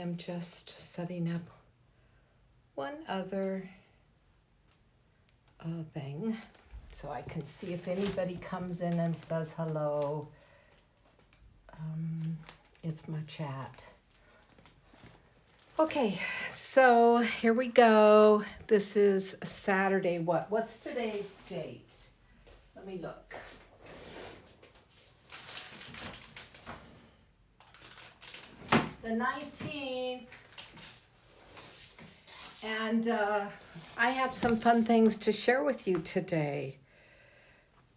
am just setting up one other thing so I can see if anybody comes in and says hello. It's my chat. Okay, so here we go. This is Saturday. What's today's date? Let me look. The 19th. And I have some fun things to share with you today.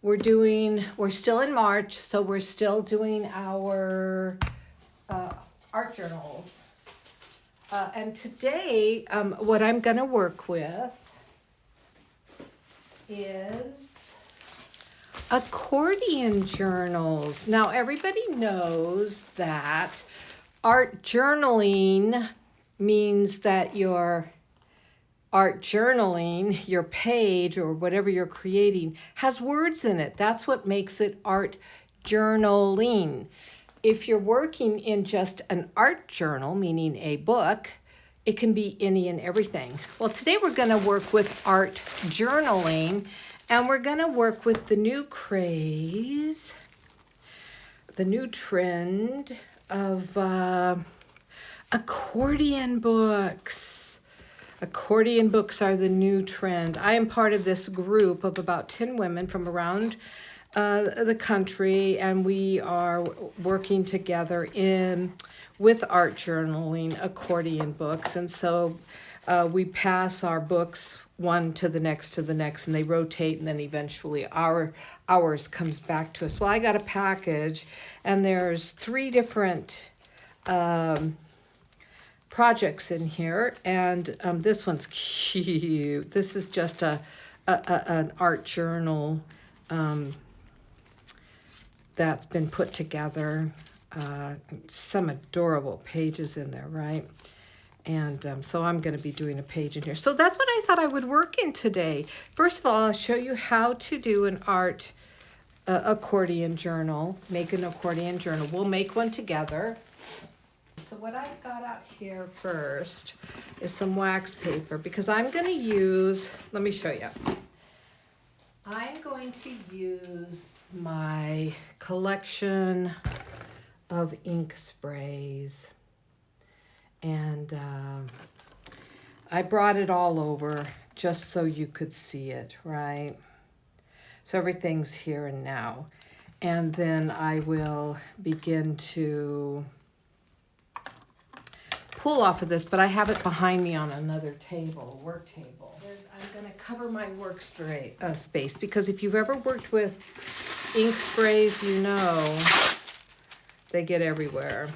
We're still in March, so we're still doing our art journals. And today, what I'm going to work with is accordion journals. Now, everybody knows that art journaling means that your art journaling, your page or whatever you're creating, has words in it. That's what makes it art journaling. If you're working in just an art journal, meaning a book, it can be any and everything. Well, today we're going to work with art journaling, and we're going to work with the new craze, the new trend of accordion books. Accordion books are the new trend. I am part of this group of about 10 women from around the country, and we are working together with art journaling accordion books. And so we pass our books one to the next, and they rotate, and then eventually ours comes back to us. Well, I got a package, and there's 3 different projects in here, and this one's cute. This is just an art journal that's been put together. Some adorable pages in there, right? And so I'm going to be doing a page in here. So that's what I thought I would work in today. First of all, I'll show you how to do an art accordion journal. Make an accordion journal. We'll make one together. So what I've got out here first is some wax paper, because I'm going to use, let me show you. I'm going to use my collection of ink sprays. And I brought it all over just so you could see it, right? So everything's here and now. And then I will begin to pull off of this, but I have it behind me on another table, a work table. I'm going to cover my work space, because if you've ever worked with ink sprays, you know they get everywhere.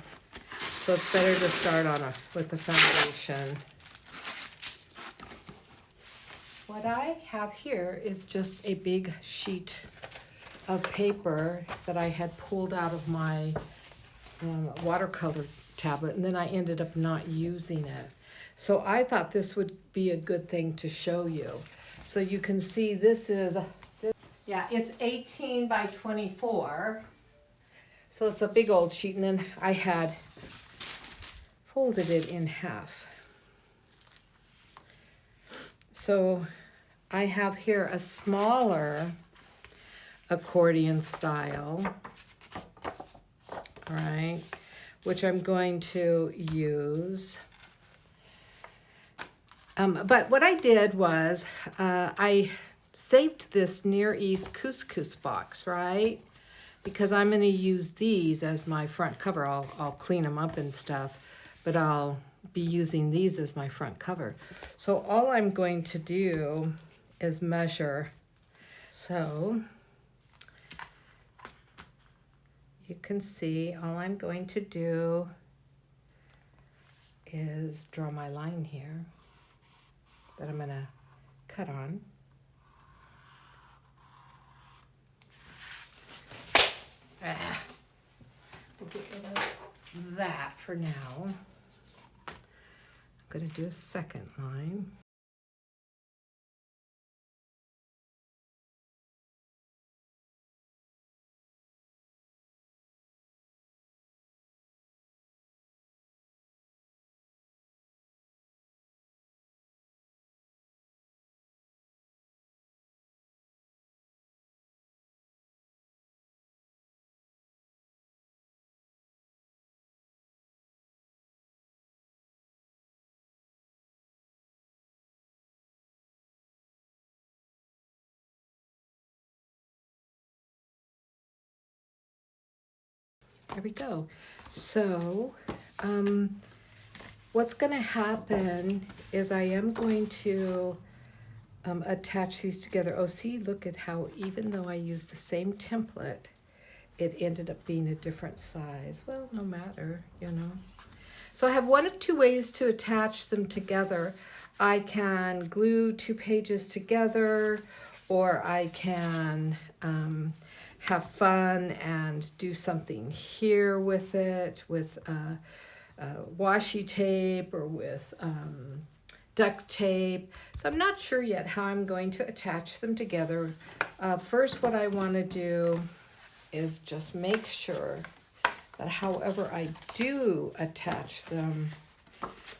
So it's better to start with the foundation. What I have here is just a big sheet of paper that I had pulled out of my watercolor tablet, and then I ended up not using it. So I thought this would be a good thing to show you. So you can see it's 18 by 24. So it's a big old sheet, and then I had folded it in half. So I have here a smaller accordion style, right, which I'm going to use. But what I did was I saved this Near East couscous box, right? Because I'm going to use these as my front cover. I'll clean them up and stuff, but I'll be using these as my front cover. So all I'm going to do is measure. So you can see all I'm going to do is draw my line here that I'm going to cut on. We'll get rid of that for now. I'm going to do a second line. There we go. So, what's going to happen is I am going to attach these together. Oh, see, look at how even though I used the same template, it ended up being a different size. Well, no matter, you know. So I have one of two ways to attach them together. I can glue 2 pages together, or I can have fun and do something here with it, with washi tape or with duct tape. So I'm not sure yet how I'm going to attach them together. First, what I want to do is just make sure that however I do attach them,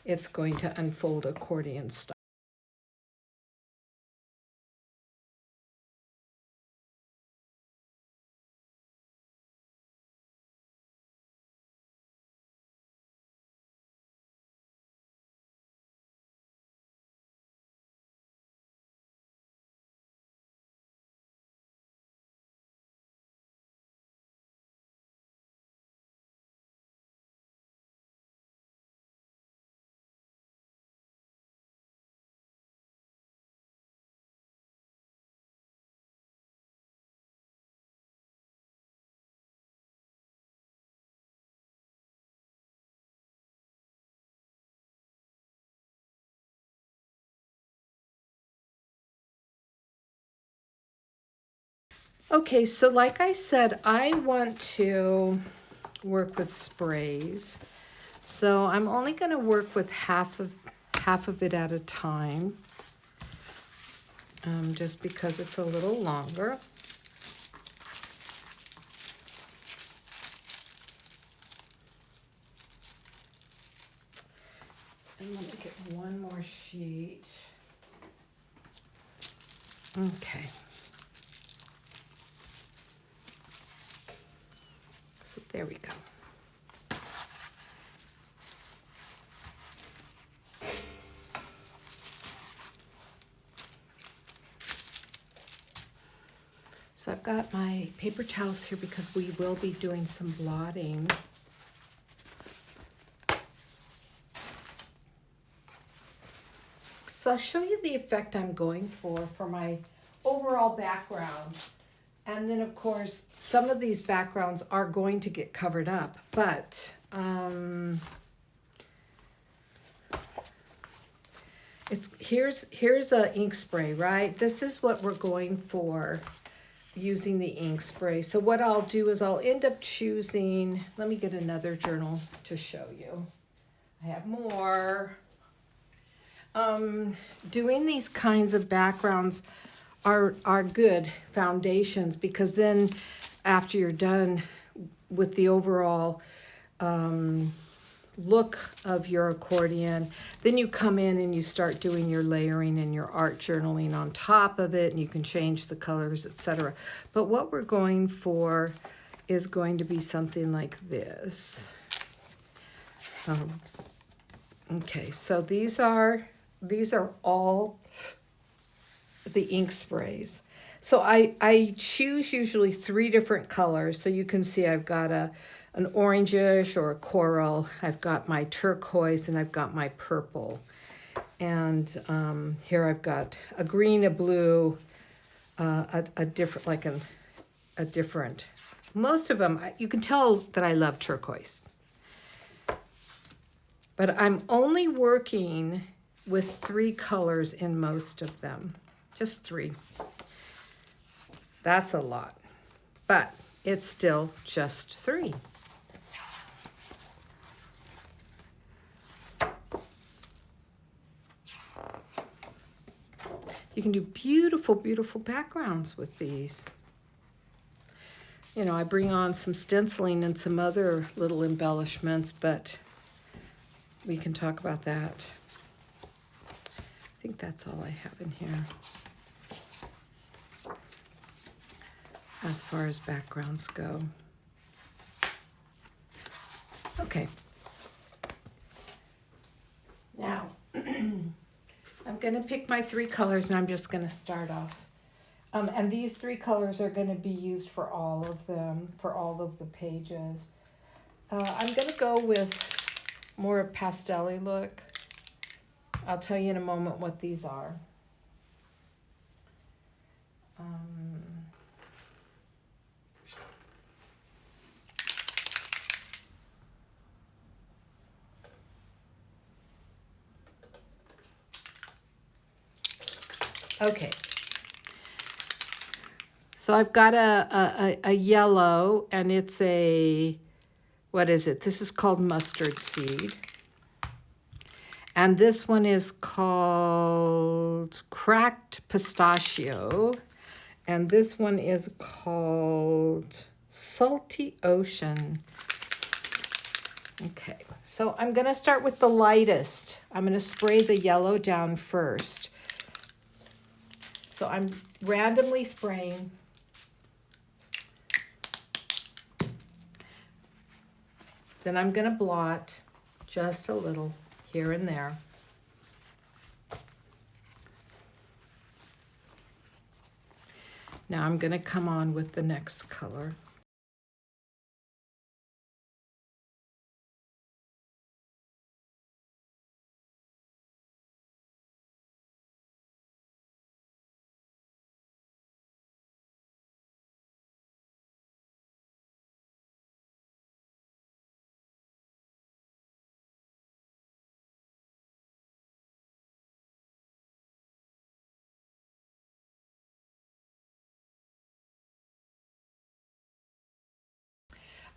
it's going to unfold accordion style. Okay, so like I said, I want to work with sprays. So I'm only going to work with half of it at a time, just because it's a little longer. And let me get one more sheet. Okay. So there we go. So I've got my paper towels here because we will be doing some blotting. So I'll show you the effect I'm going for my overall background. And then of course, some of these backgrounds are going to get covered up, but here's a ink spray, right? This is what we're going for using the ink spray. So what I'll do is I'll end up choosing, let me get another journal to show you. I have more. Doing these kinds of backgrounds are good foundations, because then after you're done with the overall look of your accordion, then you come in and you start doing your layering and your art journaling on top of it, and you can change the colors, etc. But what we're going for is going to be something like this. Okay, so these are all the ink sprays. So I choose usually 3 different colors. So you can see I've got an orangish or a coral, I've got my turquoise, and I've got my purple. And here I've got a green, a blue, a different, a different. Most of them, you can tell that I love turquoise. But I'm only working with 3 colors in most of them. Just 3. That's a lot, but it's still just 3. You can do beautiful, beautiful backgrounds with these. You know, I bring on some stenciling and some other little embellishments, but we can talk about that. I think that's all I have in here as far as backgrounds go. Okay. Now, I'm going to pick my 3 colors, and I'm just going to start off. And these 3 colors are going to be used for all of them, for all of the pages. I'm going to go with more pastel-y look. I'll tell you in a moment what these are. Okay. So I've got a yellow, and it's a, what is it? This is called mustard seed. And this one is called cracked pistachio. And this one is called salty ocean. Okay, so I'm gonna start with the lightest. I'm gonna spray the yellow down first. So I'm randomly spraying. Then I'm gonna blot just a little here and there. Now I'm gonna come on with the next color.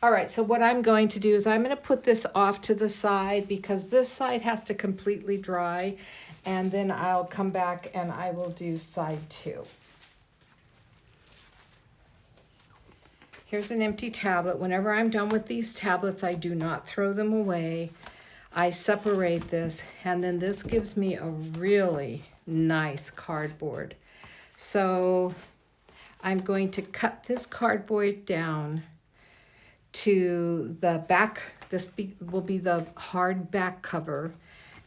All right, so what I'm going to do is I'm going to put this off to the side because this side has to completely dry, and then I'll come back and I will do side 2. Here's an empty tablet. Whenever I'm done with these tablets, I do not throw them away. I separate this, and then this gives me a really nice cardboard. So I'm going to cut this cardboard down to the back. This will be the hard back cover,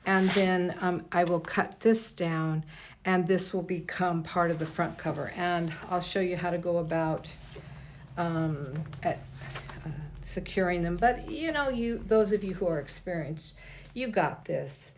and then I will cut this down, and this will become part of the front cover. And I'll show you how to go about securing them. But you know, those of you who are experienced, you got this.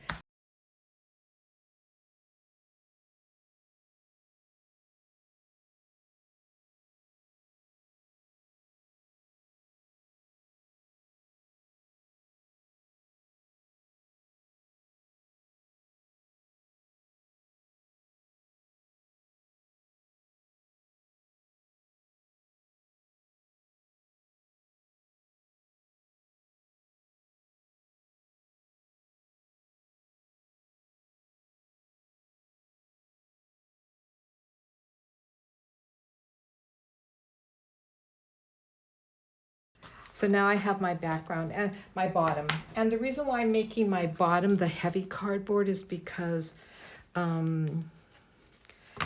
So now I have my background and my bottom. And the reason why I'm making my bottom the heavy cardboard is because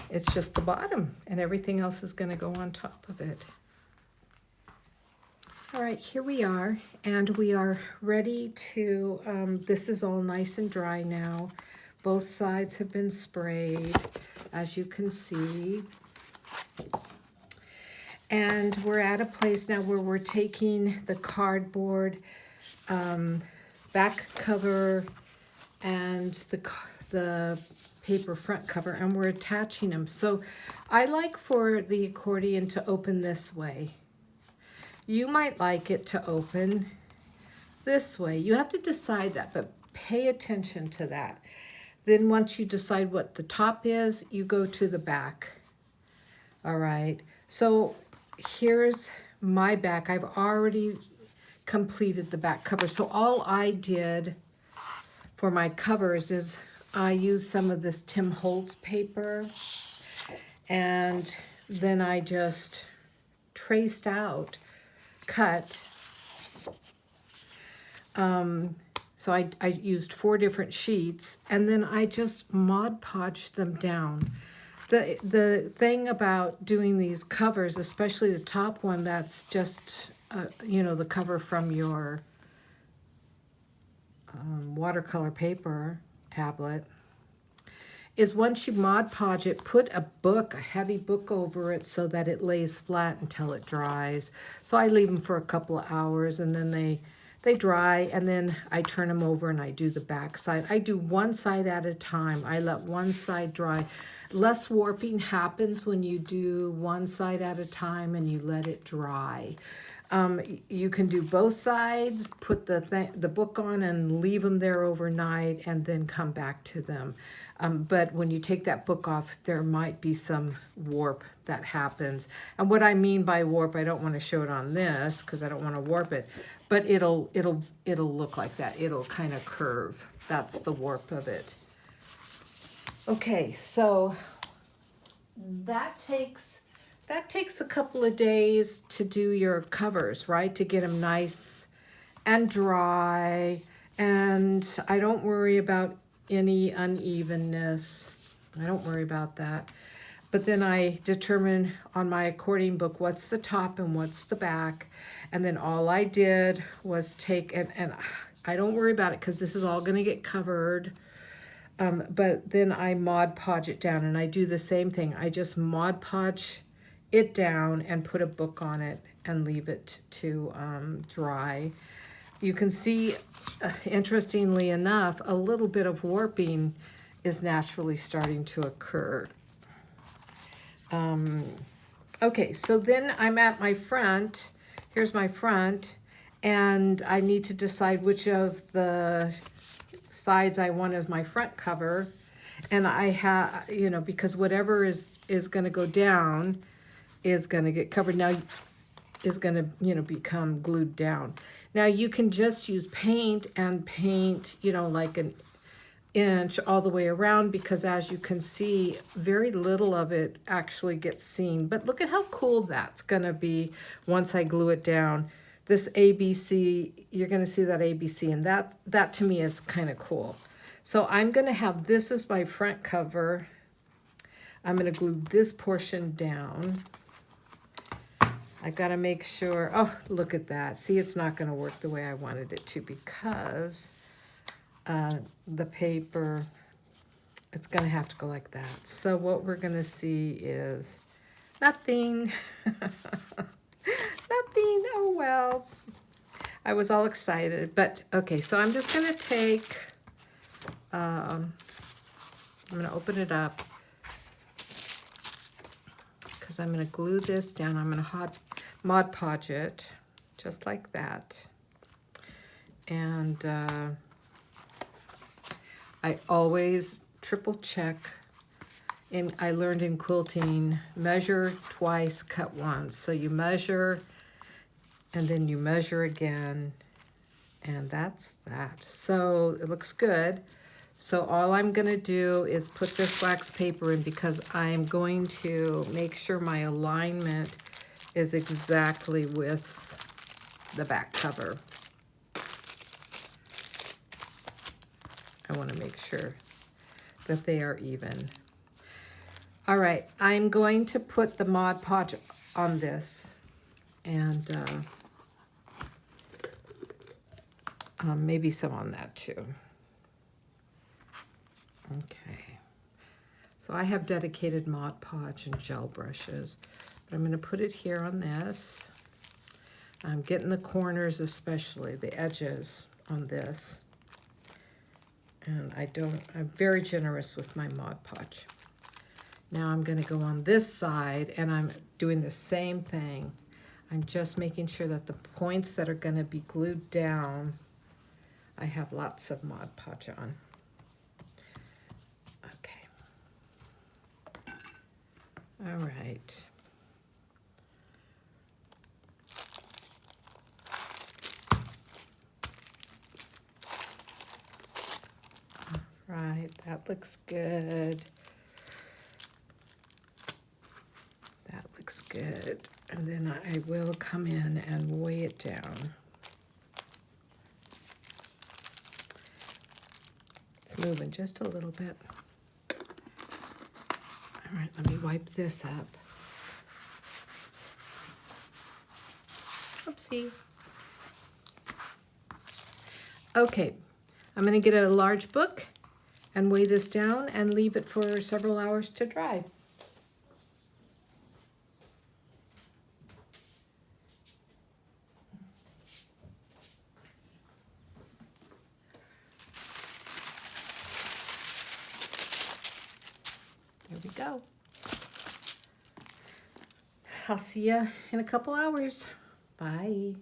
it's just the bottom and everything else is going to go on top of it. All right, here we are, and we are ready to, this is all nice and dry now. Both sides have been sprayed, as you can see. And we're at a place now where we're taking the cardboard back cover and the paper front cover, and we're attaching them. So I like for the accordion to open this way. You might like it to open this way. You have to decide that, but pay attention to that. Then once you decide what the top is, you go to the back. All right, so here's my back. I've already completed the back cover. So all I did for my covers is I used some of this Tim Holtz paper, and then I just traced out, cut. So I used 4 different sheets, and then I just Mod Podged them down. The thing about doing these covers, especially the top one that's just, you know, the cover from your watercolor paper tablet, is once you Mod Podge it, put a heavy book over it so that it lays flat until it dries. So I leave them for a couple of hours, and then they dry, and then I turn them over and I do the back side. I do one side at a time. I let one side dry. Less warping happens when you do one side at a time and you let it dry. You can do both sides, put the book on and leave them there overnight and then come back to them. But when you take that book off, there might be some warp that happens. And what I mean by warp, I don't want to show it on this because I don't want to warp it, but it'll look like that. It'll kind of curve. That's the warp of it. Okay, so that takes a couple of days to do your covers, right? To get them nice and dry. And I don't worry about any unevenness. I don't worry about that. But then I determine on my accordion book what's the top and what's the back. And then all I did was take, and I don't worry about it because this is all going to get covered. But then I Mod Podge it down, and I do the same thing. I just Mod Podge it down and put a book on it and leave it to dry. You can see, interestingly enough, a little bit of warping is naturally starting to occur. Okay, so then I'm at my front. Here's my front, and I need to decide which of the sides I want as my front cover. And I have, because whatever is going to go down is going to get covered. Now, is going to, become glued down. Now, you can just use paint and paint, like an inch all the way around, because as you can see, very little of it actually gets seen. But look at how cool that's going to be once I glue it down. This ABC, you're going to see that ABC, and that to me is kind of cool. So I'm going to have this as my front cover. I'm going to glue this portion down. I got to make sure, oh, look at that. See, it's not going to work the way I wanted it to because the paper, it's going to have to go like that. So what we're going to see is nothing. Nothing. Oh, well. I was all excited. But, okay, so I'm just going to take, I'm going to open it up because I'm going to glue this down. I'm going to Mod Podge it just like that. And I always triple check. And I learned in quilting, measure twice, cut once. So you measure, and then you measure again, and that's that. So it looks good. So all I'm gonna do is put this wax paper in because I'm going to make sure my alignment is exactly with the back cover. I wanna make sure that they are even. All right, I'm going to put the Mod Podge on this, and maybe some on that too. Okay, so I have dedicated Mod Podge and gel brushes, but I'm going to put it here on this. I'm getting the corners, especially the edges on this, and I'm very generous with my Mod Podge. Now I'm going to go on this side, and I'm doing the same thing. I'm just making sure that the points that are going to be glued down, I have lots of Mod Podge on. Okay. All right. All right, that looks good. Looks good. And then I will come in and weigh it down. It's moving just a little bit. All right, let me wipe this up. Oopsie. Okay, I'm going to get a large book and weigh this down and leave it for several hours to dry. There we go. I'll see you in a couple hours. Bye.